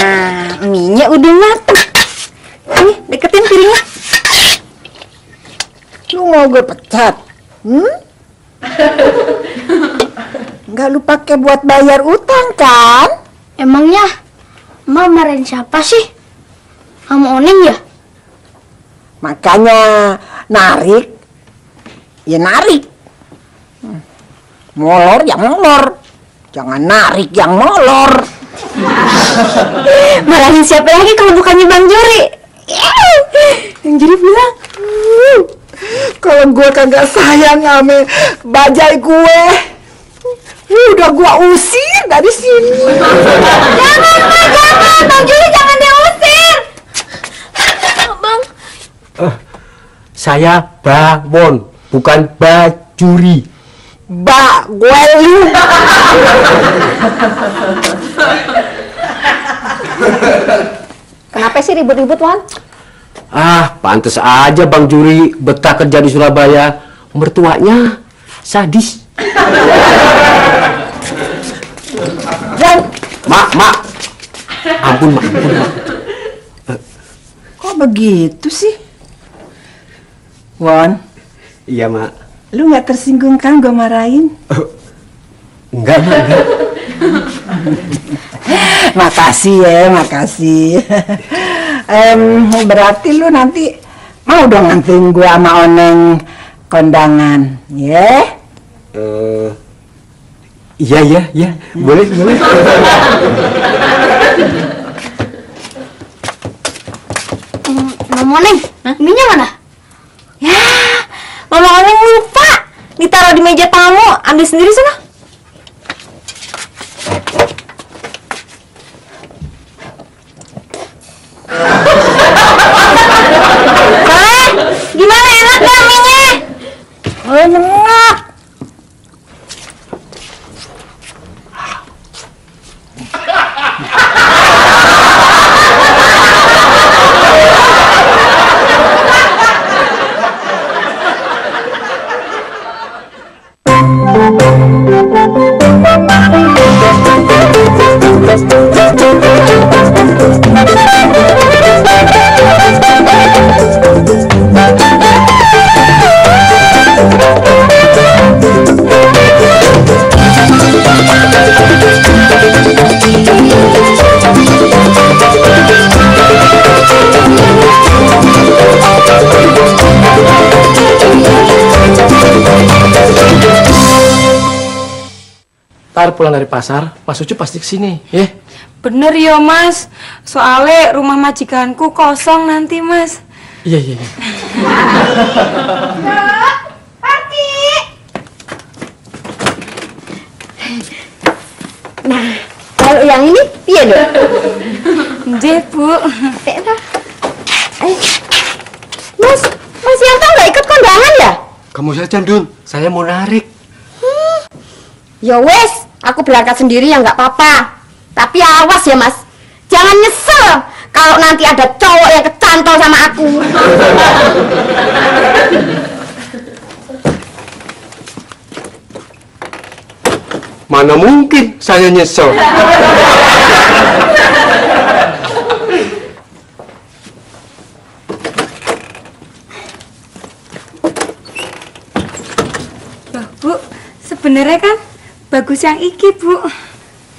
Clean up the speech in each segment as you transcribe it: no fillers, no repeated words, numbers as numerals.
Nah, minyak udah matang. Nih, deketin piringnya. Lu mau gue pecat? Nggak lu pakai buat bayar utang kan? Emangnya Emak marahin siapa sih? Sama Oneng ya? Makanya narik, ya narik. Molor ya molor, jangan narik yang molor. Marahin siapa lagi kalau bukannya Bang Juri? Bang Juri bilang, kalau gue kagak sayang sama bajai gue, udah gue usir dari sini. jangan Bang Juri, jangan diusir. Bang, Saya Bawon, bukan Bajuri. Ba gue lu. kenapa sih ribut-ribut, Wan? Pantes aja Bang Juri betah kerja di Surabaya. Mertuanya sadis. Mak. Ampun, Mak. Kok begitu sih? Won, Iya, Mak. lu nggak tersinggung kan gue marahin? Enggak, Mak, enggak. Makasih ya, makasih. Berarti lu nanti mau dong nganterin gue sama Oneng kondangan, ya? Iya. Boleh. Mama Oneng, minyak mana? Ya, Mama Oneng lupa. Ditaruh di meja tamu, ambil sendiri sana. Gimana, enak gak minyak? Enak. Ntar pulang dari pasar, Mas Ucup pasti kesini, ya? Bener ya Mas, soalnya rumah majikanku kosong nanti Mas. Iya. Nah, kalau yang ini, iya dong. Nggih, Bu. Mas Yanto nggak ikut kondangan ya? Kamu saja, Dun. Saya mau narik. Ya wes, aku berangkat sendiri ya nggak apa-apa. Tapi awas ya Mas, jangan nyesel kalau nanti ada cowok yang kecantol sama aku. Mana mungkin saya nyesel. Loh, Bu, sebenarnya kan bagus yang iki, Bu.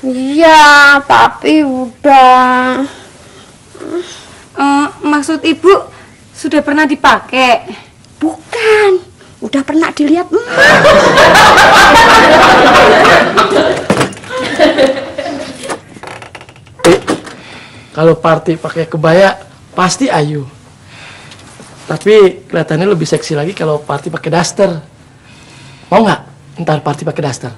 Iya, tapi udah. Maksud Ibu sudah pernah dipakai? Bukan, udah pernah dilihat Emak. Kalau Parti pakai kebaya, pasti ayu. Tapi kelihatannya lebih seksi lagi kalau Parti pakai daster. Mau nggak? Ntar Parti pakai daster.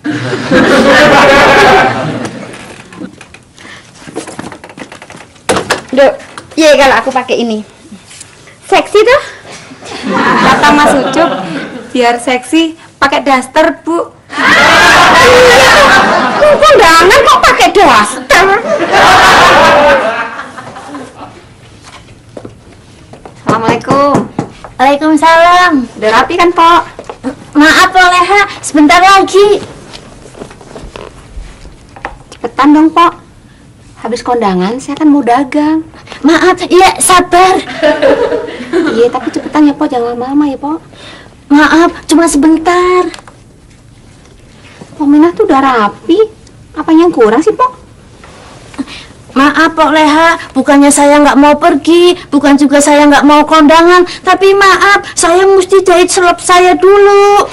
Duh, iya kalau aku pakai ini. Seksi tuh. Kata Mas Ucup, biar seksi pakai daster, Bu. Kondangan kok pakai daster? Assalamualaikum. Waalaikumsalam. Udah rapi kan, Pok? Maaf Loh Leha, sebentar lagi. Cepetan dong, Pok. Habis kondangan, saya kan mau dagang. Maaf, iya sabar. Iya, tapi cepetan ya, Pok. Jangan lama-lama ya, Pok. Maaf, cuma sebentar. Pok Minah tuh udah rapi. Apanya yang kurang sih, Pok? Maaf, Pok Leha, bukannya saya nggak mau pergi, bukan juga saya nggak mau kondangan, tapi maaf, saya mesti jahit selop saya dulu.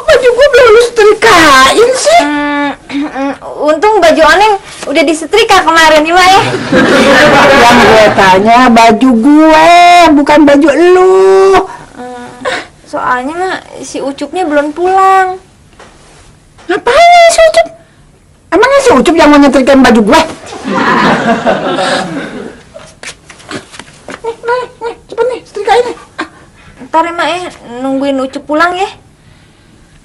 Baju gue belum lu setrikain sih. Untung baju Oneng udah disetrika kemarin nih, Mak ya. Yang gue tanya baju gue, bukan baju lu. Soalnya Mak, si Ucupnya belum pulang. Ngapain si Ucup? Emangnya si Ucup yang mau nyetrikain baju gue? Nih, cepet nih, setrikain nih. Ntar ya Mak ya, nungguin Ucup pulang ya.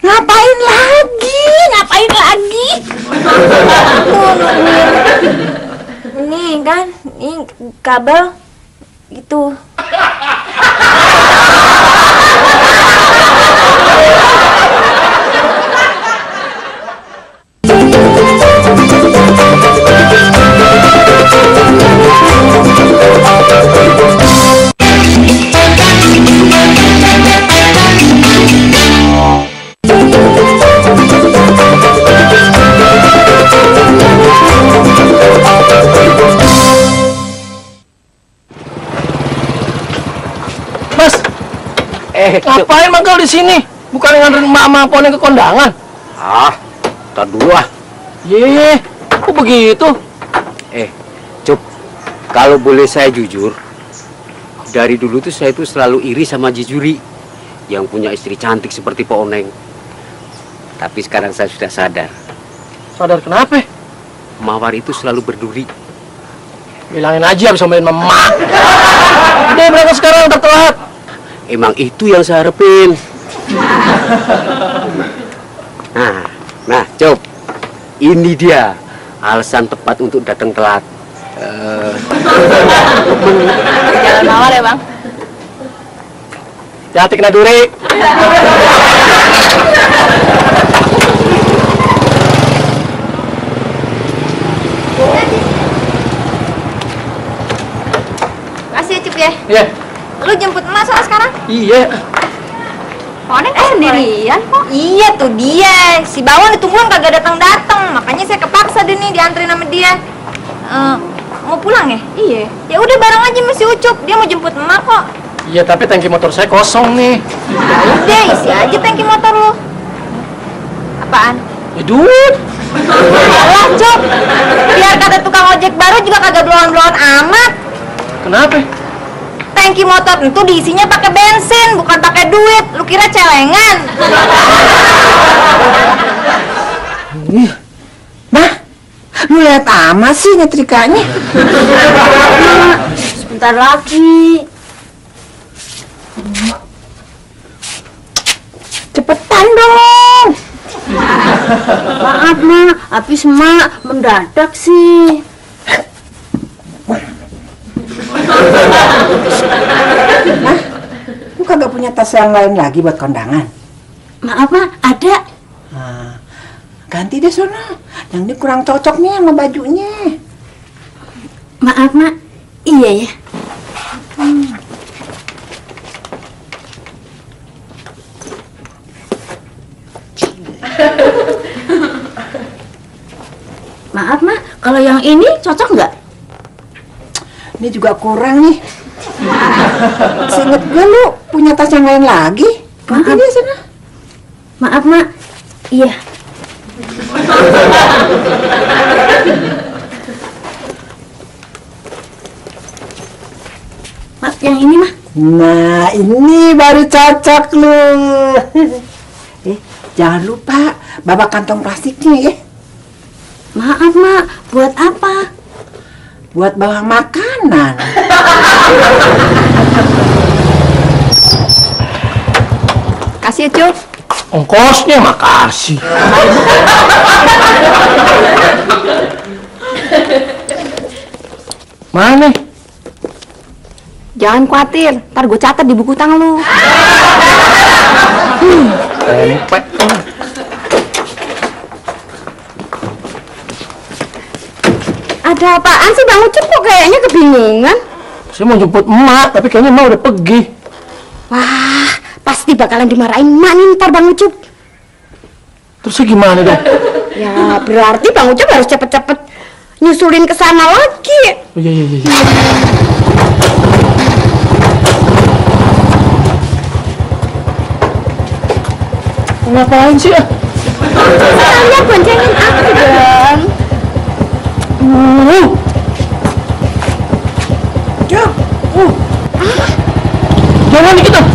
Ngapain lagi? Ngapain lagi? Ini kan, ini kabel gitu. Mas, ngapain mangkal di sini? Bukan nganterin emak-emak Poneng ke kondangan? Tar dulu ah. Ye, kok begitu? Cup, kalau boleh saya jujur, dari dulu tuh saya tuh selalu iri sama Jijuri yang punya istri cantik seperti Pak Oneng. Tapi sekarang saya sudah sadar, Sadar kenapa? Mawar itu selalu berduri. Bilangin aja bisa main memak. Udah berangkat sekarang, udah telat. Emang itu yang saya harapin. Nah, Cup, ini dia alasan tepat untuk datang telat. Jalan Mawar ya Bang. Hati kena duri. Kasih ya Cup ya. Iya. Lu jemput emak soal sekarang? Iya. Oneng sendirian kok. Iya tuh dia. Si Bawang ditungguin kagak datang-datang. Makanya saya kepaksa deh nih dianterin sama dia. Mau pulang ya? Iya. Ya udah bareng aja sama si Ucup. Dia mau jemput emak kok. Iya, tapi tangki motor saya kosong nih. Ya udah isi aja tangki motor lu. Apaan? Ya duit. Alah Cup. Biar kata tukang ojek baru juga kagak blowan-blowan amat. Kenapa? Tangki motor itu diisinya pakai bensin, bukan pakai duit. Lu kira celengan? Nah, lu lihat amat sih nyetrikanya. Sebentar lagi. Cepetan dong. Maaf, Mak. Habis Mak mendadak sih. Lu kagak punya tas yang lain lagi buat kondangan? Maaf, Mak. Ada. Nah, ganti deh sono. Yang ini kurang cocok nih sama bajunya. Maaf, Mak. Iya ya. Maaf, Mak. Kalau yang ini cocok nggak? Ini juga kurang nih. Seinget gue lu punya tas yang lain lagi. Ganti Maaf. deh sana. Maaf, Mak. Iya. Mak, yang ini, Mak. Nah, ini baru cocok lu. Jangan lupa bawa kantong plastiknya ya. Maaf, Mak. Buat apa? Buat bawa makanan. Kasih ya Cup. Ongkosnya makasih. Mana? Jangan khawatir, ntar gue catat di buku tang lu. Tempe. Ada apaan sih Bang Ucup kok kayaknya kebingungan? Saya mau jemput emak, tapi kayaknya emak udah pergi. Wah, pasti bakalan dimarahin emak nih ntar Bang Ucup. Terusnya gimana dong? Ya berarti Bang Ucup harus cepet-cepet nyusulin ke sana lagi. Oh, iya. Ngapain sih ah? Saya boncengin aku dong. Jangan dikit dong.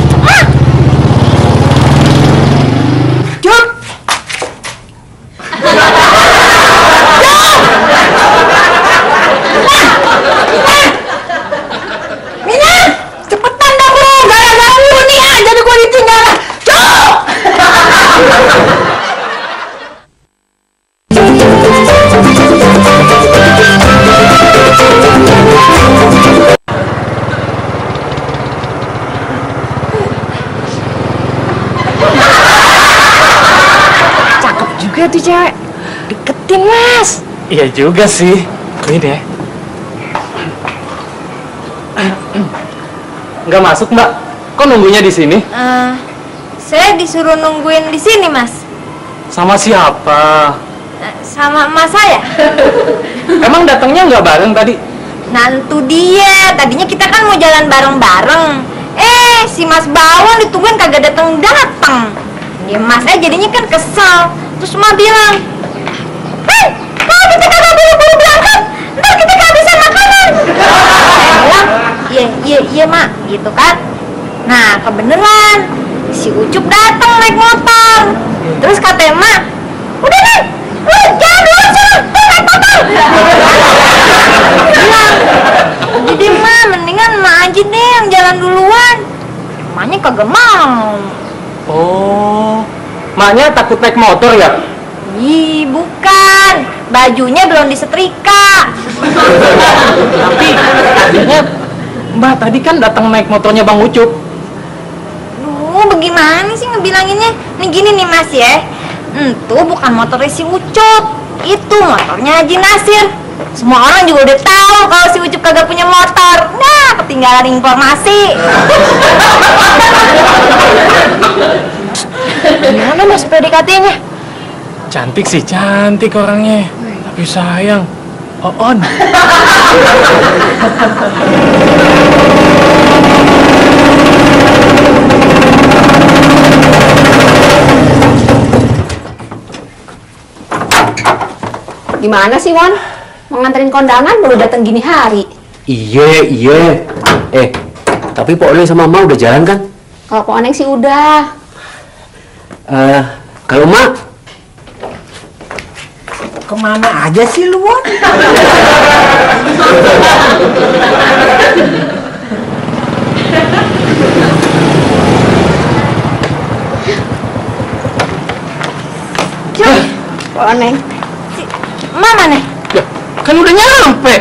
Cepetan dong lu, gara-gara lu nih jadi gua ditinggal. Cakep juga tuh cewek. Deketin, Mas. Iya juga sih. Ini deh. Nggak masuk Mbak. Kok nunggunya di sini? Saya disuruh nungguin di sini, Mas. Sama siapa? Sama emak saya. Emang datangnya nggak bareng tadi? Nantu dia. Tadinya kita kan mau jalan bareng-bareng. Si Mas Bawang ditungguin kagak datang-datang. Ya Mas jadinya kan kesel. Terus emak bilang, "Hei, kalau kita kagak buru-buru berangkat, ntar kita kehabisan makanan." Saya bilang, iya Mak, gitu kan. Nah, kebeneran si Ucup datang naik motor. Terus kata Emak, "Udah nih, lu jangan dulu sana, tuh naik motor." Bilang, "Jadi Mak, mendingan Mak aja deh yang jalan duluan." Emaknya kagak mau. Oh, maknya takut naik motor ya? Ih, bukan. Bajunya belum disetrika. Tapi tadinya Mbak tadi kan datang naik motornya Bang Ucup. Duh, bagaimana sih ngebilanginnya? Nih gini nih Mas ya. Itu bukan motornya si Ucup. Itu motornya Haji Nasir. Semua orang juga udah tahu kalau si Ucup kagak punya motor. Nah, ketinggalan informasi. Gimana Mas PDKT-nya? Cantik sih, cantik orangnya. Tapi sayang, Oon. Gimana sih Wan? Mau nganterin kondangan baru datang gini hari. Iya. Tapi Pak Oneng sama Mak udah jalan kan? Kalau Pak Oneng sih udah. Kalau Mak, Kemana aja sih lu, Wan? Pak Oneng. Mama nih. Ya, kan udah nyampe.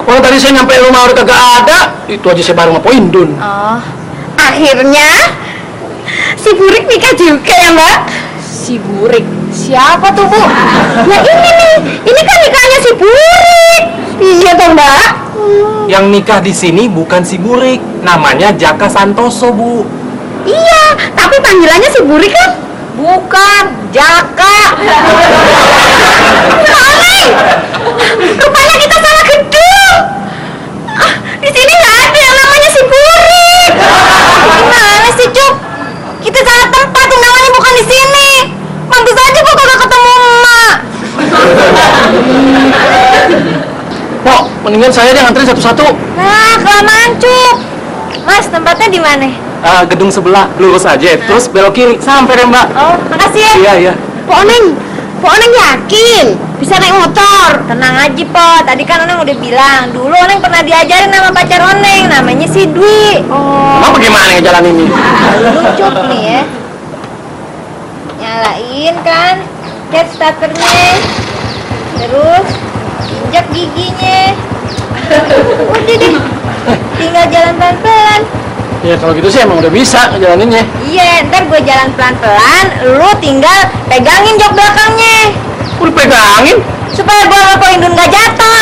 Orang tadi saya nyampe rumah udah kagak ada. Itu aja saya baru ngapain Dun. Oh, Akhirnya si Burik nikah juga ya Mbak? si Burik. Siapa tuh, Bu? Nah ini kan nikahnya si Burik. Iya toh Mbak? Yang nikah di sini bukan si Burik, namanya Jaka Santoso, Bu. Iya, tapi panggilannya si Burik kan? Bukan, Jaka. Oneng! Rupanya kita salah gedung. Di sini nggak ada yang namanya si Burik. Gimana sih, Cuk? Kita salah tempat, undangannya bukan di sini. Pantes aja gua kagak ketemu emak. Pok, mendingan saya deh nganterin satu-satu. Nah, kelamaan, Cuk. Mas, tempatnya di mana? Gedung sebelah, lurus aja, terus belok kiri, sampai deh Mbak. Oh, makasih ya. Iya. Pak Oneng yakin bisa naik motor? Tenang aja, Po. Tadi kan Oneng udah bilang, dulu Oneng pernah diajarin sama pacar Oneng, namanya si Dwi. Emang bagaimana jalan ini? Lucup nih ya. Nyalain kan cat starternya. Terus injak giginya. Udah deh. Tinggal jalan pelan-pelan. Ya kalau gitu sih emang udah bisa ngejalaninnya. Iya, ntar gue jalan pelan-pelan, lu tinggal pegangin jok belakangnya. Udah pegangin. Supaya bola Ko Indun gak jatuh.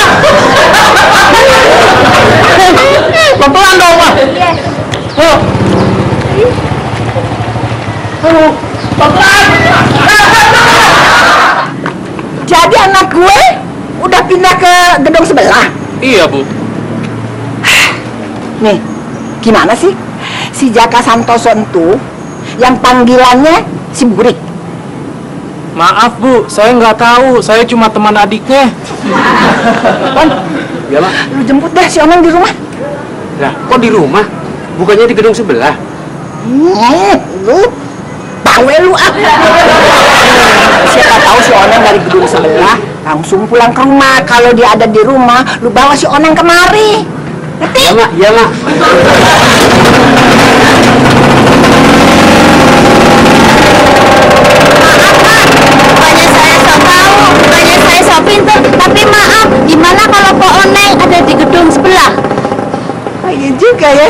Pelan-pelan dong, Mah. Iya. Oh. Aduh, pelan-pelan. Jadi anak gue udah pindah ke gedung sebelah. Iya, Bu. Nih, gimana sih? Si Jaka Santoso itu yang panggilannya si Burik. Maaf Bu, saya nggak tahu. Saya cuma teman adiknya. Kon, Ya, Mak. lu jemput deh si Oneng di rumah. Lah, kok di rumah? Bukannya di gedung sebelah? Lu bawe lu ah. Siapa tahu si Oneng dari gedung sebelah langsung pulang ke rumah. Kalau dia ada di rumah, lu bawa si Oneng kemari. Ngerti? Ya, Mak. Ya, Mak. Bukannya saya sok tahu, bukannya saya sok pintar, tapi maaf, gimana kalau Pak Oneng ada di gedung sebelah? Oh, iya juga ya.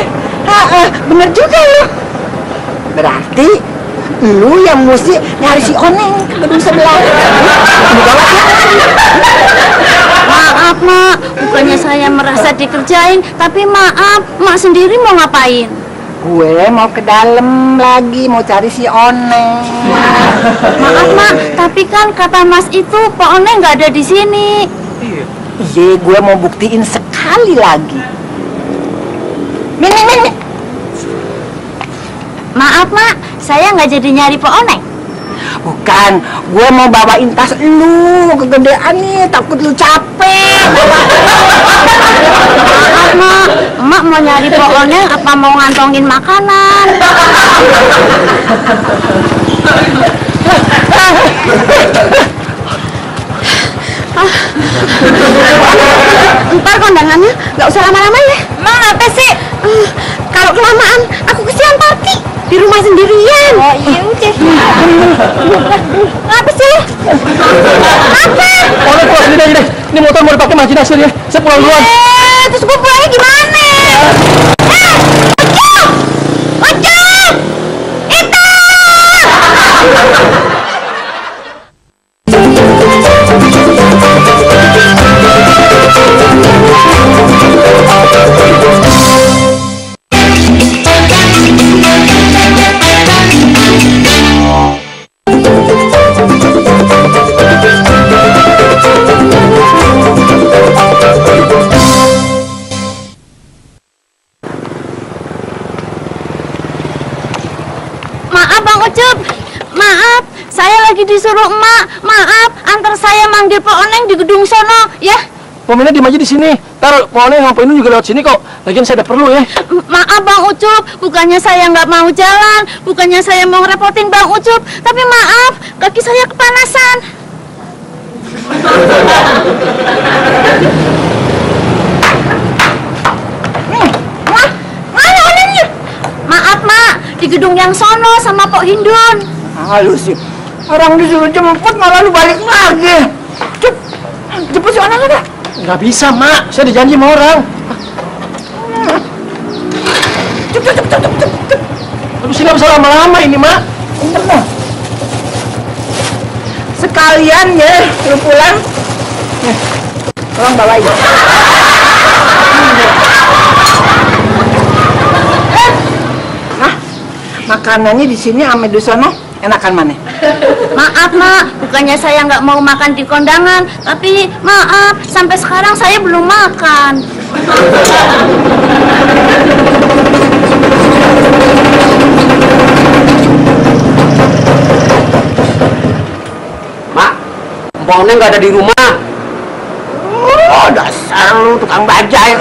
Bener juga lu. Berarti lu yang mesti nyari si Oneng ke gedung sebelah. Maaf, Mak, bukannya saya merasa dikerjain, tapi maaf, Mak sendiri mau ngapain? Gue mau ke dalam lagi, mau cari si Oneng. Maaf, Mak, tapi kan kata Mas itu Pak Oneng nggak ada di sini. Iya, gue mau buktiin sekali lagi. Min. Maaf, Mak, saya nggak jadi nyari Pak Oneng. Bukan, gue mau bawain tas lu, kegedean nih, takut lu capek. Maaf, Mak, Mak mau nyari Pak Oneng apa mau ngantongin makanan? Ntar kondangannya nggak usah lama-lama ya. Emang apa sih? Kalau kelamaan aku kesian party di rumah sendirian. Oh iya udah. Apa sih? Apa? Oleh pulang sendiri aja deh. Ini motor mau dipakai Maji Nasir ya. Saya pulang duluan. Terus gue pulangnya gimana? Ojo! Itu! Maaf Bang Ucup, maaf, saya lagi disuruh emak. Maaf, antar saya manggil Pak Oneng di gedung sono, ya. Peminnya di Maji di sini. Ntar pohonnya ngapain juga lewat sini kok. Lagian saya ada perlu ya. Maaf Bang Ucup, bukannya saya nggak mau jalan, bukannya saya mau ngerepotin Bang Ucup, tapi maaf, kaki saya kepanasan. Mana Onengnya? Maaf Mak, di gedung yang sono sama Pok Hindun. Lu sih, orang disuruh jemput malah lu balik lagi. Jemput si Oneng ada. Nggak bisa, Mak. Saya dijanji sama orang. Cepet. Aduh, sih nggak bisa lama-lama ini, Mak. Bentar. Sekalian ya, lu pulang. Nih, tolong bawain. Nah, makanannya di sini sama di sono enakan mana? Maaf Mak, bukannya saya nggak mau makan di kondangan, tapi maaf, sampai sekarang saya belum makan. Mak, pohonnya nggak ada di rumah. Oh, dasar lu tukang bajai.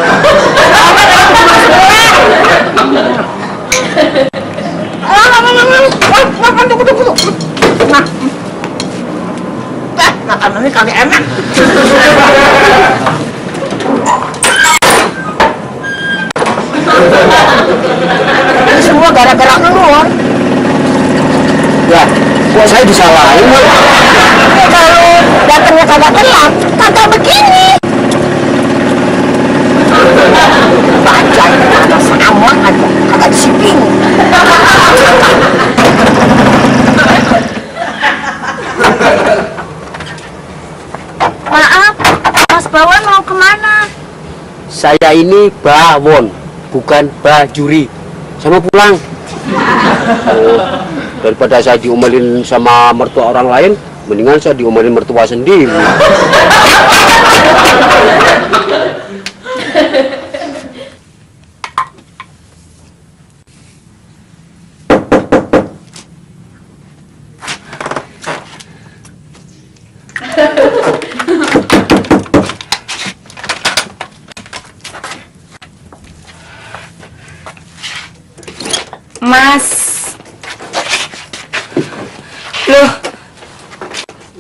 Tunggu. Nah, makanannya kagak enak. Ini semua gara-gara lu. Ya, kok saya disalahin, Mak? Kalau datangnya kagak telat, kagak begini. Bajai, sama aja, kagak disiplin. saya ini bawon, bukan bajuri. Saya mau pulang. Daripada saya diomelin sama mertua orang lain, mendingan saya diomelin mertua sendiri. Mas. Loh.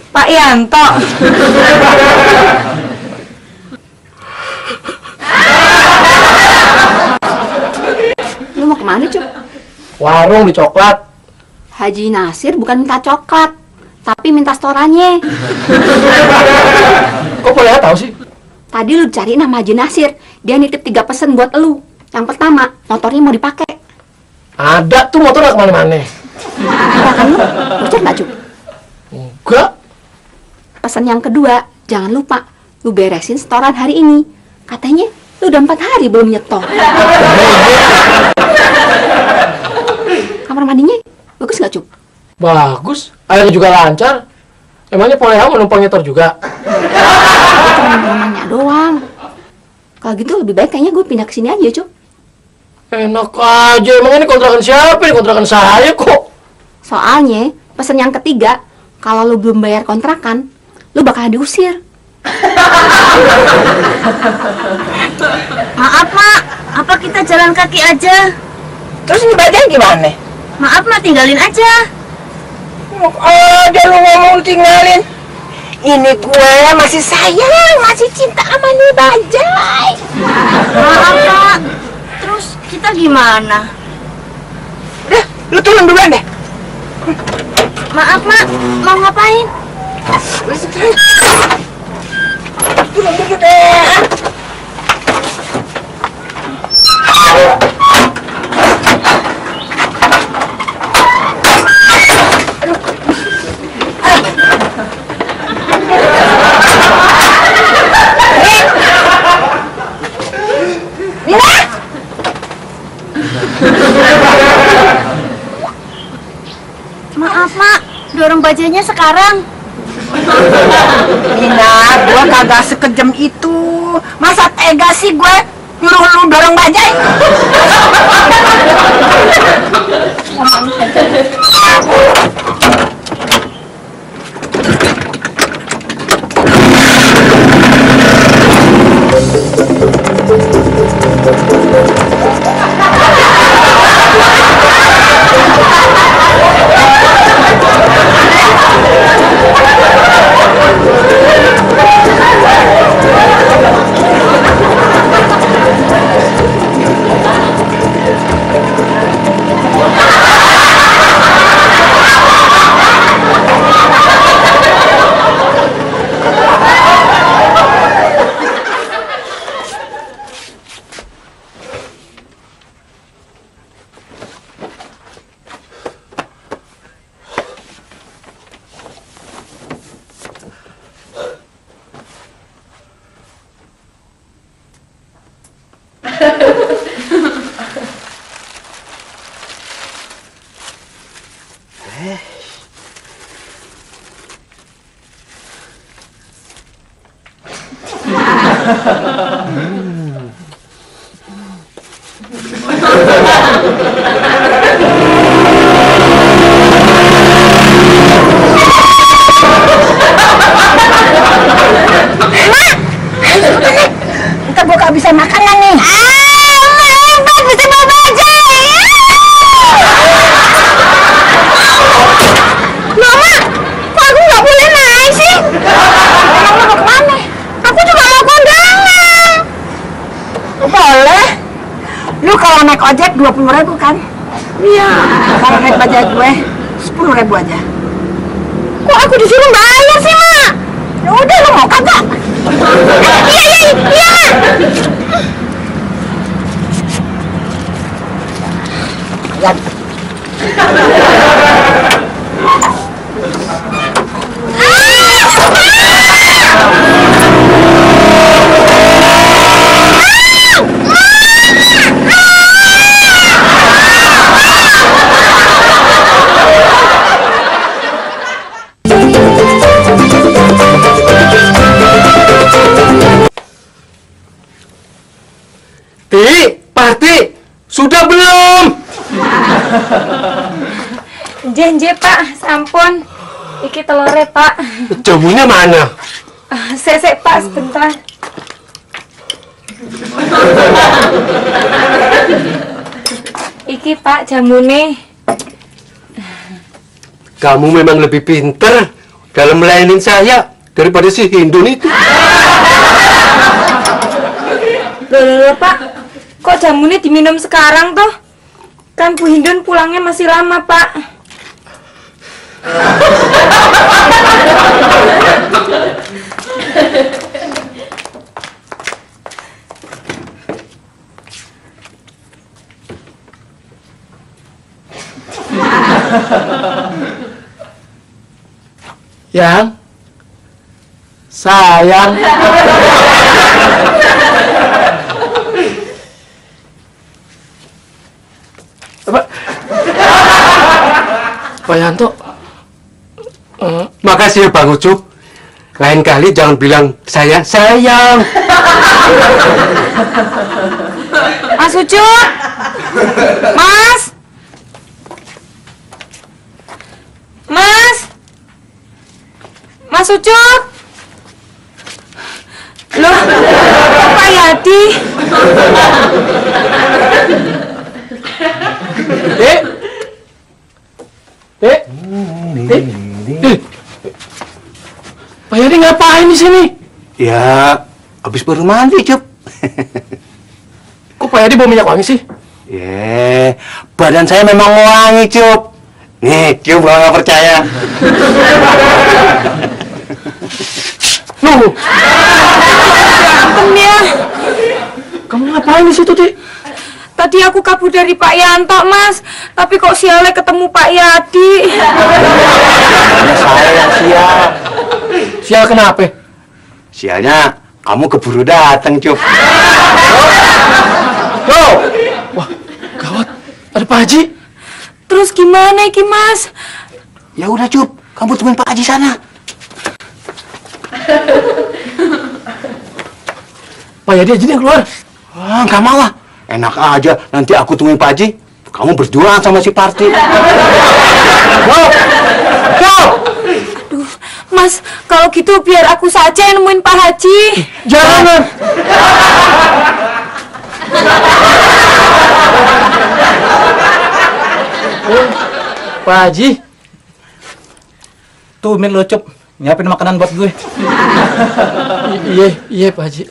Pak Yanto. Lu mau kemana, Cuk? Warung di coklat. Haji Nasir bukan minta coklat, tapi minta setorannya. Kok boleh tahu sih? Tadi lu cari nama Haji Nasir, dia nitip 3 pesen buat lu. Yang pertama, motornya mau dipakai. Ada tuh motor gak kemana-mana. Kan lu? Bocor nggak, Cuk? Enggak. Pesan yang kedua, jangan lupa lu beresin setoran hari ini. Katanya lu udah 4 hari belum nyetor. Kamar mandinya bagus nggak, Cuk? Bagus. Airnya juga lancar. Emangnya Poleha mau numpang nyetor juga? Cuma nanya doang. Kalau gitu lebih baik kayaknya gue pindah ke sini aja, Cuk. Enak aja. Emang ini kontrakan siapa? Ini kontrakan saya kok. Soalnya pesan yang ketiga, kalau lu belum bayar kontrakan, lu bakal diusir. Maaf, Mak. Apa kita jalan kaki aja? Terus ini bajanya gimana? Maaf, Mak, tinggalin aja. Ada lu ngomong tinggalin. Ini gue masih sayang, masih cinta sama nih bajai. Maaf, Mak. Terus kita gimana? Udah, lu turun duluan deh. Maaf, Mak. Mau ngapain? Turun dulu deh. Maaf, Mak. Dorong bajanya sekarang. Nina, gue kagak sekejam itu. Masa tega sih gue nyuruh lu dorong bajai? Ntar gue gak bisa makanan nih. Hebat, bisa bawa bajai. Mama, kok aku nggak boleh naik sih? Emang lu mau kemana? Aku juga mau kondangan. Boleh. Lu kalau naik ojek 20.000 kan? Iya. Kalau naik bajai gue 10.000 aja. Kok aku disuruh bayar sih, Mak? Ya udah, lu mau kagak? Iya. Lihat. Parti, sudah belum? Jenje Pak, sampun. Iki telore Pak. Jamunya mana? Sesek Pak, sebentar. Iki Pak jamune. Kamu memang lebih pinter dalam melayanin saya daripada si Hindun itu. Loh Pak, kok jamune diminum sekarang toh? Kan Bu Hindun pulangnya masih lama Pak. Yang sayang. Pak Yanto. Makasih ya Bang Ucup. Lain kali jangan bilang saya sayang. Mas Ucup! Mas! Mas! Mas Ucup! Loh, Pak Yadi? Dek. Pak Yadi ngapain di sini? Ya, habis baru mandi, Cup. Kok Pak Yadi bawa minyak wangi sih? Badan saya memang wangi, Cup. Nih, Cup kalau nggak percaya. Loh, Ampun ya. kamu ngapain di situ, Dik? Tadi aku kabur dari Pak Yanto, Mas. Tapi kok sialnya ketemu Pak Yadi. Saya yang sial. Sial kenapa? Sialnya kamu keburu datang, Cup. Loh, wah, gawat. Ada Pak Haji. Terus gimana iki, Mas? Ya udah, Cup. Kamu temuin Pak Haji sana. Pak Yadi aja yang keluar. Ah, nggak mau lah. Enak aja. Nanti aku temuin Pak Haji. Kamu berduaan sama si Parti. Aduh, Mas, kalau gitu biar aku saja yang nemuin Pak Haji. Jangan. Pak Haji. Tuh, Min lo Cup, nyiapin makanan buat gue. Iya Pak Haji.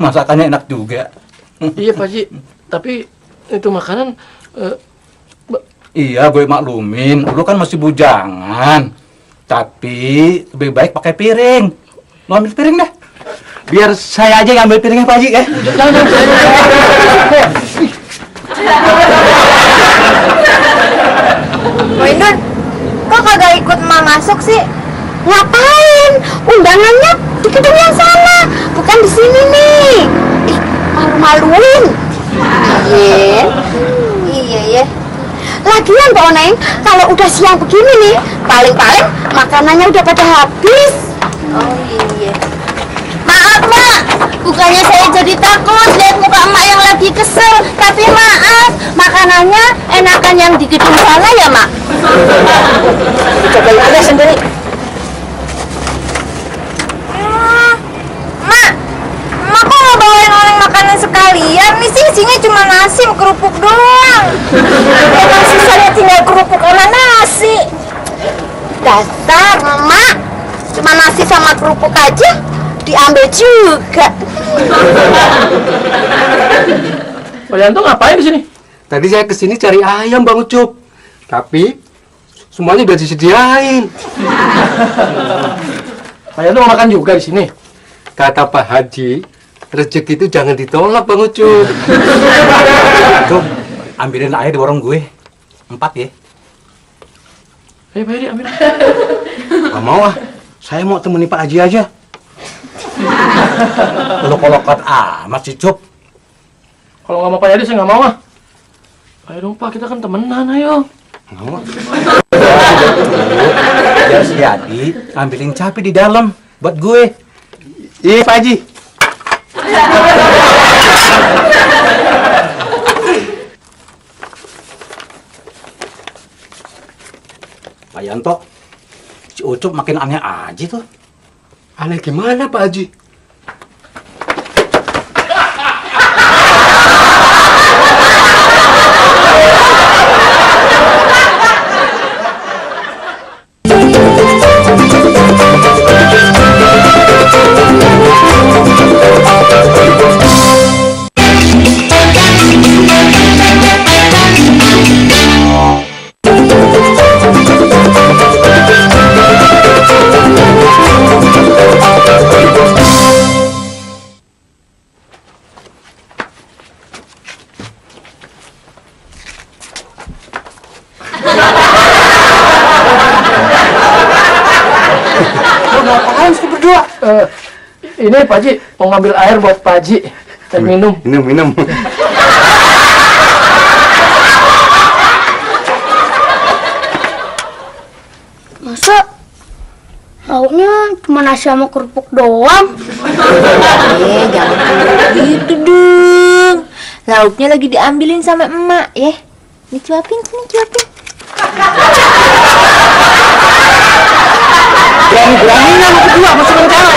Masakannya enak juga. Iya Pak Haji. Tapi itu makanan Iya, gue maklumin. Lu kan masih bujangan. Tapi lebih baik pakai piring. Lu ambil piring deh. Biar saya aja yang ambil piringnya, Pak Haji, ya. Bu Hindun, kok kagak ikut emak masuk sih? Ngapain? Undangannya di gedung yang sana, bukan di sini nih. Ih, malu-maluin. Iya ya. Lagian Mbak Oneng, kalau udah siang begini nih, paling-paling makanannya udah pada habis. Oh iya. Maaf Mak, bukannya saya jadi takut lihat muka emak yang lagi kesel, tapi maaf, makanannya enakan yang di gedung sana ya Mak. Cobain aja sendiri. Mak kok nggak bawain oleh makanan sekalian? Nih sih isinya cuma nasi sama kerupuk doang. Emang sisanya tinggal kerupuk sama nasi. Dasar Mak, cuma nasi sama kerupuk aja diambil juga. Pak Yanto ngapain di sini? Tadi saya kesini cari ayam Bang Ucup. Tapi semuanya udah disediain. Pak Yanto mau makan juga di sini. Kata Pak Haji, rezeki itu jangan ditolak Bang Ucup. Cup, ambilin air di warung gue. 4 ya. Ayo Pak Yadi ambil. Nggak mau ah. Saya mau temenin Pak Haji aja. Lu kolokat amat sih, Cup. Kalau nggak mau Pak Yadi saya nggak mau ah. Ayo dong Pak, kita kan temenan, ayo. Nggak mau. Biar si Yadi ambilin cabai di dalam buat gue. Iya, Pak Haji. Yanto, si Ucup makin aneh aja tuh. Aneh gimana Pak Haji? Ini Pak Haji mau ngambil air buat Pak Haji. Air minum. Minum. Masa lauknya cuma nasi sama kerupuk doang? Jangan gitu dong. Lauknya lagi diambilin sama emak ya. Nih cuapin. Berani-beraninya lu berdua masuk ke dalam.